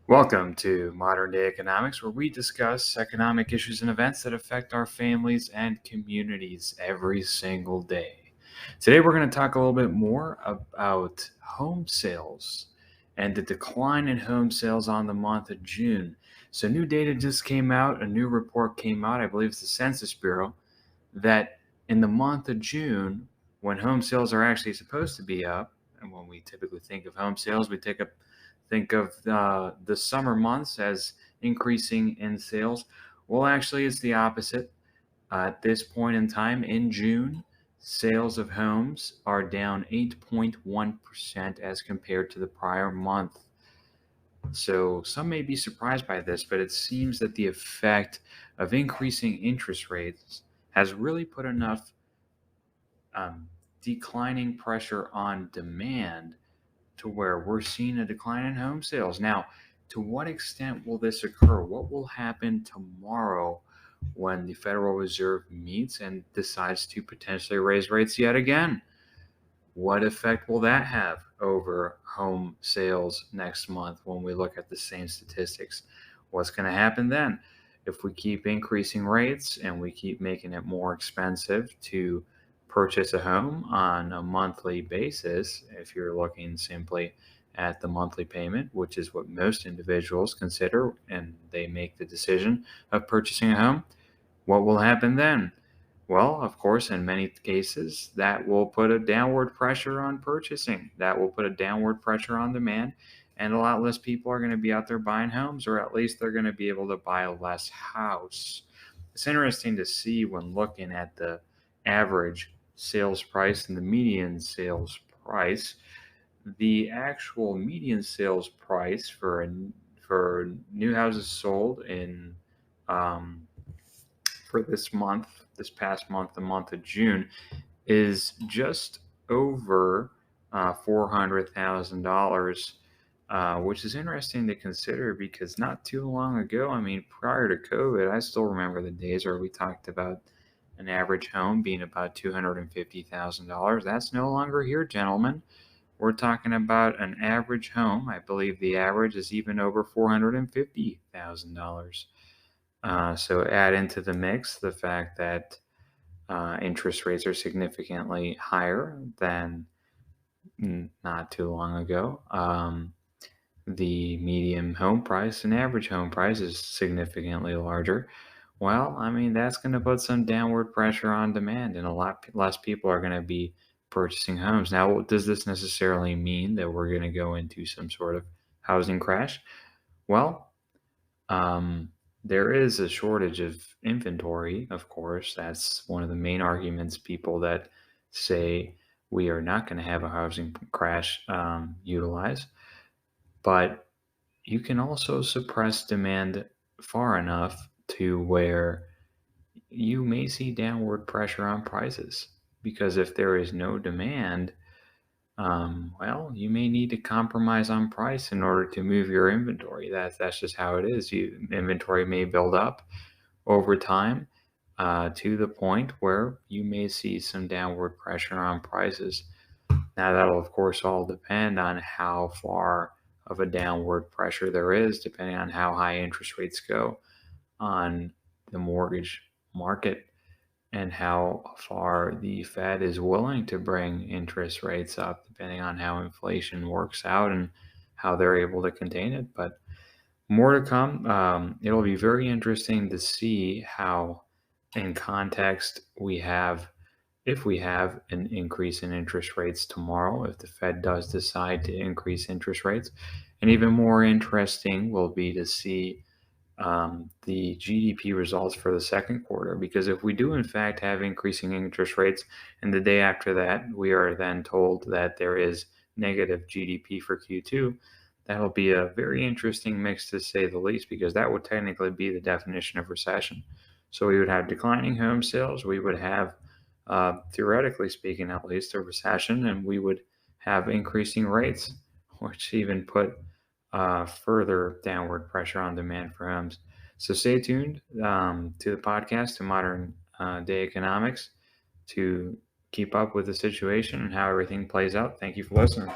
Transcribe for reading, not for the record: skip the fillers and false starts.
Welcome to Modern Day Economics, where we discuss economic issues and events that affect our families and communities every single day. Today, we're going to talk a little bit more about home sales and the decline in home sales on the month of June. So, new data just came out, a new report came out, I believe it's the Census Bureau, that in the month of June, when home sales are actually supposed to be up, and when we typically think of home sales, think of the summer months as increasing in sales. Well, actually, it's the opposite. At this point in time, in June, sales of homes are down 8.1% as compared to the prior month. So some may be surprised by this, but it seems that the effect of increasing interest rates has really put enough um, declining pressure on demand to where we're seeing a decline in home sales. Now, to what extent will this occur? What will happen tomorrow when the Federal Reserve meets and decides to potentially raise rates yet again? What effect will that have over home sales next month when we look at the same statistics? What's going to happen then? If we keep increasing rates and we keep making it more expensive to purchase a home on a monthly basis, if you're looking simply at the monthly payment, which is what most individuals consider, and they make the decision of purchasing a home, what will happen then? Well, of course, in many cases, that will put a downward pressure on purchasing. That will put a downward pressure on demand, and a lot less people are going to be out there buying homes, or at least they're going to be able to buy a less house. It's interesting to see when looking at the average sales price and the median sales price. The actual median sales price for new houses sold in um, for this past month, the month of June, is just over $400,000, which is interesting to consider because not too long ago, I mean, prior to COVID, I still remember the days where we talked about an average home being about $250,000. That's no longer here, gentlemen. We're talking about an average home. I believe the average is even over $450,000. So add into the mix the fact that interest rates are significantly higher than not too long ago. The median home price and average home price is significantly larger. Well, I mean, that's going to put some downward pressure on demand, and a lot less people are going to be purchasing homes. Now, does this necessarily mean that we're going to go into some sort of housing crash? Well, um, there is a shortage of inventory, of course. That's one of the main arguments people that say we are not going to have a housing crash utilize. But you can also suppress demand far enough to where you may see downward pressure on prices. Because if there is no demand, well, you may need to compromise on price in order to move your inventory. That's just how it is. Inventory may build up over time to the point where you may see some downward pressure on prices. Now, that'll of course all depend on how far of a downward pressure there is, depending on how high interest rates go on the mortgage market and how far the Fed is willing to bring interest rates up, depending on how inflation works out and how they're able to contain it. But more to come. It'll be very interesting to see how, in context, if we have an increase in interest rates tomorrow, if the Fed does decide to increase interest rates. And even more interesting will be to see the GDP results for the second quarter. Because if we do, in fact, have increasing interest rates, and the day after that, we are then told that there is negative GDP for Q2, that'll be a very interesting mix to say the least, because that would technically be the definition of recession. So we would have declining home sales, we would have, theoretically speaking, at least, a recession, and we would have increasing rates, which even put further downward pressure on demand for homes. So stay tuned to the podcast, to Modern Day Economics, to keep up with the situation and how everything plays out. Thank you for listening.